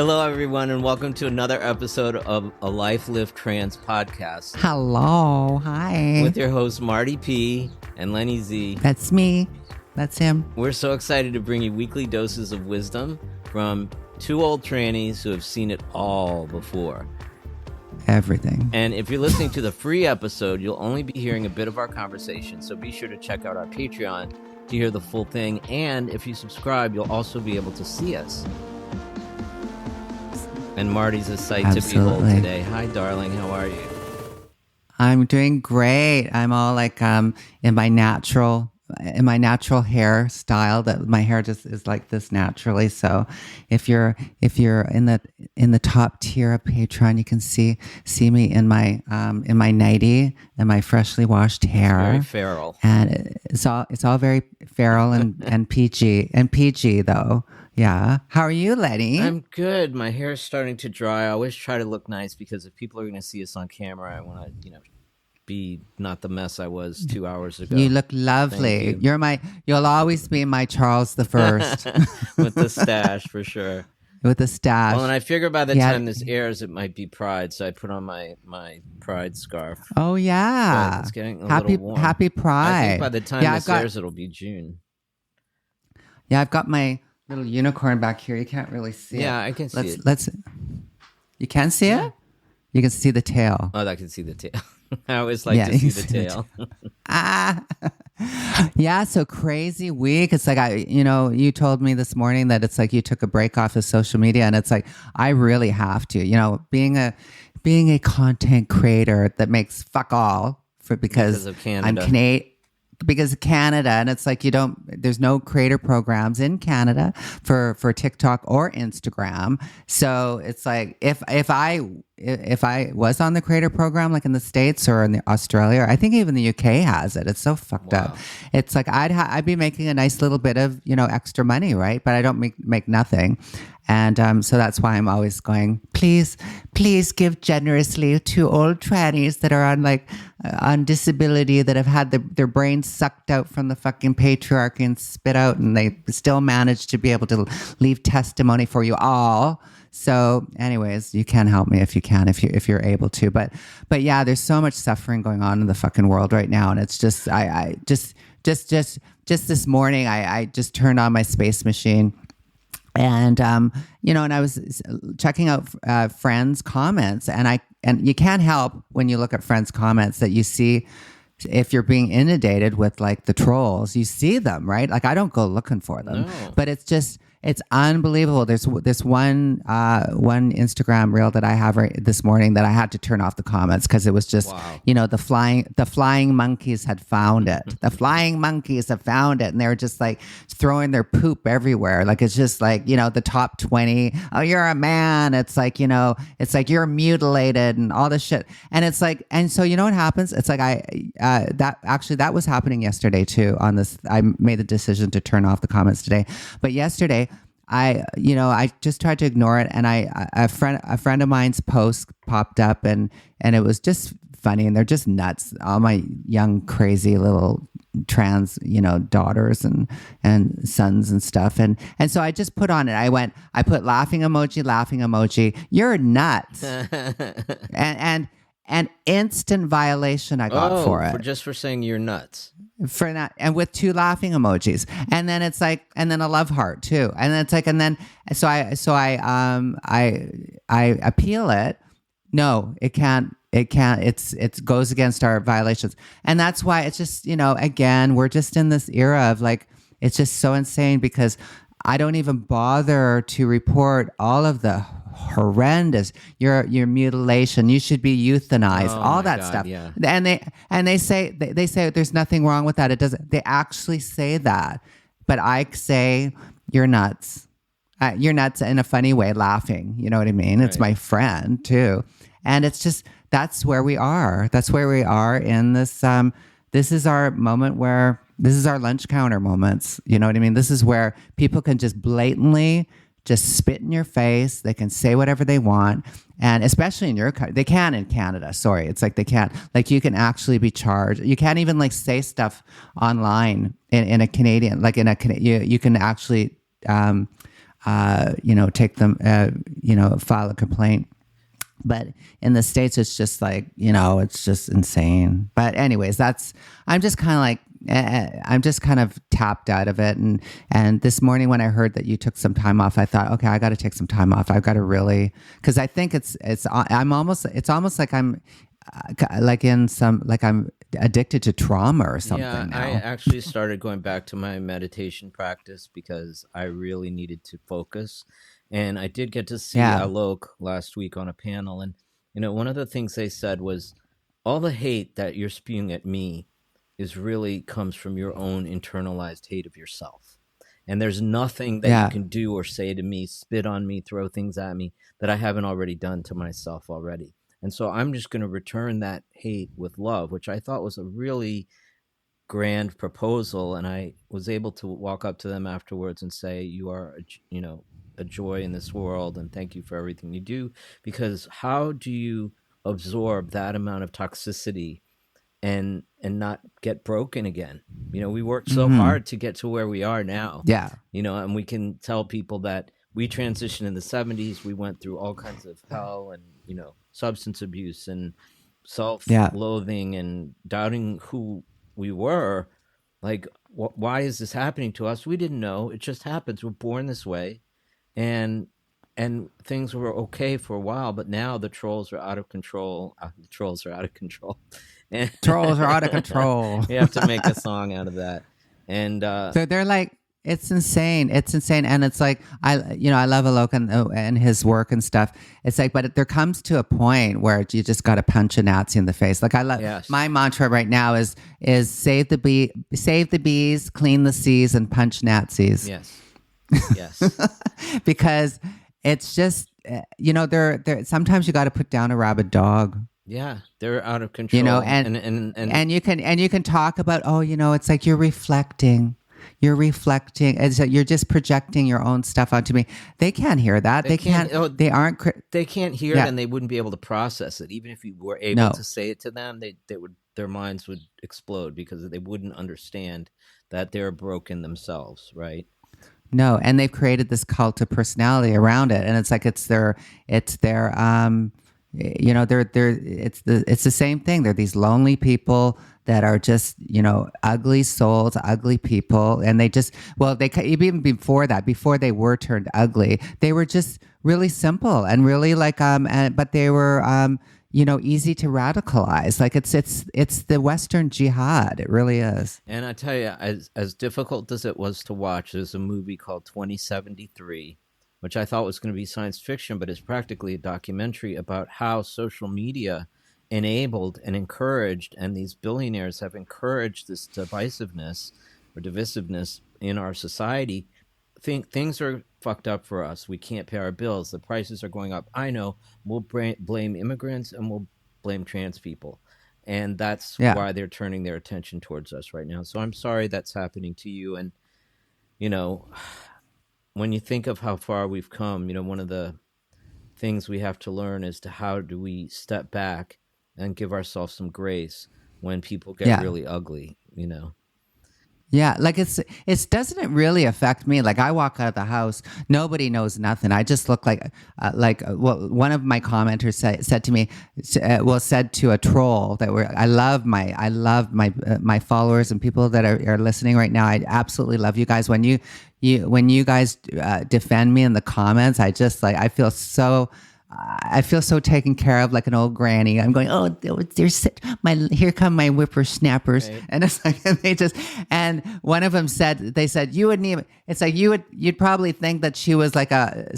Hello, everyone, and welcome to another episode of A Life Lived Trans podcast. Hello. Hi. With your hosts, Marty P. and Lenny Z. That's me. That's him. We're so excited to bring you weekly doses of wisdom from two old trannies who have seen it all before. Everything. And if you're listening to the free episode, you'll only be hearing a bit of our conversation, so be sure to check out our Patreon to hear the full thing. And if you subscribe, you'll also be able to see us. And Marty's a sight to behold today. Hi, darling. How are you? I'm doing great. I'm all like in my natural hairstyle. That my hair just is like this naturally. So if you're in the top tier of Patreon, you can see me in my nightie and my freshly washed hair. It's very feral. And it's all very feral and PG though. Yeah. How are you, Lenny? I'm good. My hair is starting to dry. I always try to look nice because if people are going to see us on camera, I want to, be not the mess I was 2 hours ago. You look lovely. You'll always be my Charles the First. With the stash, for sure. With the stash. Well, and I figure by the time this airs, it might be Pride, so I put on my Pride scarf. Oh, yeah. But it's getting a little warm. Happy Pride. I think by the time this airs, it'll be June. Yeah, I've got my little unicorn back here. You can't really see it. Yeah, I can see it. You can see it? You can see the tail. Oh, I can see the tail. I always like to see the tail. Yeah, so crazy week. It's like, you told me this morning that it's like you took a break off of social media, and it's like, I really have to, being a content creator that makes fuck all because of Canada. I'm Canadian. Because of Canada, and it's like there's no creator programs in Canada for TikTok or Instagram. So it's like if I was on the creator program like in the States or in Australia, I think even the UK has it. It's so fucked up. It's like I'd be making a nice little bit of extra money, right? But I don't make nothing. And so that's why I'm always going, please give generously to old trannies that are on disability, that have had their brains sucked out from the fucking patriarchy and spit out, and they still manage to be able to leave testimony for you all. So anyways, you can help me if you can, if you're able to. But yeah, there's so much suffering going on in the fucking world right now. And it's just, I just this morning, I just turned on my space machine. And, and I was checking out friends' comments, and you can't help when you look at friends' comments that you see, if you're being inundated with like the trolls, you see them, right? Like I don't go looking for them, but it's unbelievable. There's this one Instagram reel that I have this morning that I had to turn off the comments because it was just, the flying monkeys had found it. The flying monkeys have found it, and they were just like throwing their poop everywhere. Like it's just like, the top 20. Oh, you're a man. It's like, it's like you're mutilated and all this shit. And it's like, and so you know what happens? It's like that was happening yesterday too. On this, I made the decision to turn off the comments today, but yesterday, I just tried to ignore it, and a friend of mine's post popped up, and it was just funny, and they're just nuts. All my young crazy little trans daughters and sons and stuff, and so I just put on it. I put laughing emoji. You're nuts, and instant violation I got for it. Just for saying you're nuts. For that, and with 2 laughing emojis, and then it's like, and then a love heart too, and then it's like, and then so I appeal it. No, it can't. It goes against our violations, and that's why it's just again, we're just in this era of like, it's just so insane because I don't even bother to report all of the horrendous your mutilation, you should be euthanized, all that stuff. Yeah. And they say there's nothing wrong with that. It doesn't. They actually say that, but I say you're nuts. You're nuts in a funny way, laughing. You know what I mean? Right. It's my friend too, and it's just that's where we are. That's where we are in this. This is our moment where this is our lunch counter moments. You know what I mean? This is where people can just blatantly just spit in your face. They can say whatever they want. And especially in your country, they can in Canada. Sorry. It's like they can't, like you can actually be charged. You can't even like say stuff online in a Canadian, like you can actually take them, file a complaint. But in the States, it's just like, it's just insane. But anyways, I'm just kind of like, I'm just kind of tapped out of it. And this morning when I heard that you took some time off, I thought, okay, I got to take some time off. I've got to really, because I think it's almost like I'm I'm addicted to trauma or something Yeah, now. I actually started going back to my meditation practice because I really needed to focus. And I did get to see Yeah. ALLT last week on a panel. And, one of the things they said was all the hate that you're spewing at me is really comes from your own internalized hate of yourself. And there's nothing that Yeah. you can do or say to me, spit on me, throw things at me that I haven't already done to myself already. And so I'm just going to return that hate with love, which I thought was a really grand proposal. And I was able to walk up to them afterwards and say, you are, a joy in this world. And thank you for everything you do. Because how do you absorb that amount of toxicity and not get broken again? We worked so hard to get to where we are now. Yeah. And we can tell people that we transitioned in the 70s. We went through all kinds of hell and, substance abuse and self-loathing and doubting who we were. Like, why is this happening to us? We didn't know. It just happens. We're born this way. And things were okay for a while, but now the trolls are out of control. The trolls are out of control. And Trolls are out of control. you have to make a song out of that. And So they're like, it's insane. It's insane. And it's like, I love Alok and his work and stuff. It's like, but there comes to a point where you just got to punch a Nazi in the face. Like my mantra right now is save the bees, clean the seas, and punch Nazis. Yes. Because it's just, they're sometimes you got to put down a rabid dog. Yeah, they're out of control. And you can talk about, it's like you're reflecting. It's like you're just projecting your own stuff onto me. They can't hear that. They can't hear it, and they wouldn't be able to process it. Even if you were able to say it to them, their minds would explode because they wouldn't understand that they're broken themselves, right? No, and they've created this cult of personality around it, and it's like it's the same thing. They're these lonely people that are just, ugly souls, ugly people. And they just, even before that, before they were turned ugly, they were just really simple and really but they were, easy to radicalize. Like it's the Western jihad. It really is. And I tell you, as difficult as it was to watch, there's a movie called 2073, which I thought was going to be science fiction, but it's practically a documentary about how social media enabled and encouraged, and these billionaires have encouraged this divisiveness in our society. Things are fucked up for us. We can't pay our bills. The prices are going up. I know. We'll blame immigrants and we'll blame trans people. And that's why they're turning their attention towards us right now. So I'm sorry that's happening to you. And, when you think of how far we've come, one of the things we have to learn is how do we step back and give ourselves some grace when people get really ugly, Yeah, like it doesn't really affect me. Like I walk out of the house, nobody knows nothing. I just look like one of my commenters said to me, said to a troll that I love my followers and people that are listening right now. I absolutely love you guys. When you guys defend me in the comments, I feel so taken care of, like an old granny. I'm going, here come my whippersnappers, right. And it's like, and one of them they said you wouldn't even. It's like you'd probably think that she was like a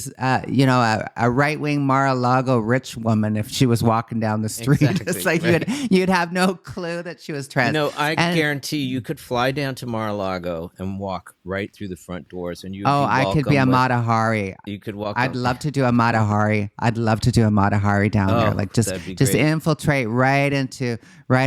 right wing Mar-a-Lago rich woman if she was walking down the street. Exactly, it's like right. you'd have no clue that she was trans. I guarantee you could fly down to Mar-a-Lago and walk right through the front doors, and you. I could be a Mata Hari. You could walk. I'd love to do a Mata Hari. I'd love to do a Mata Hari down there, like just infiltrate right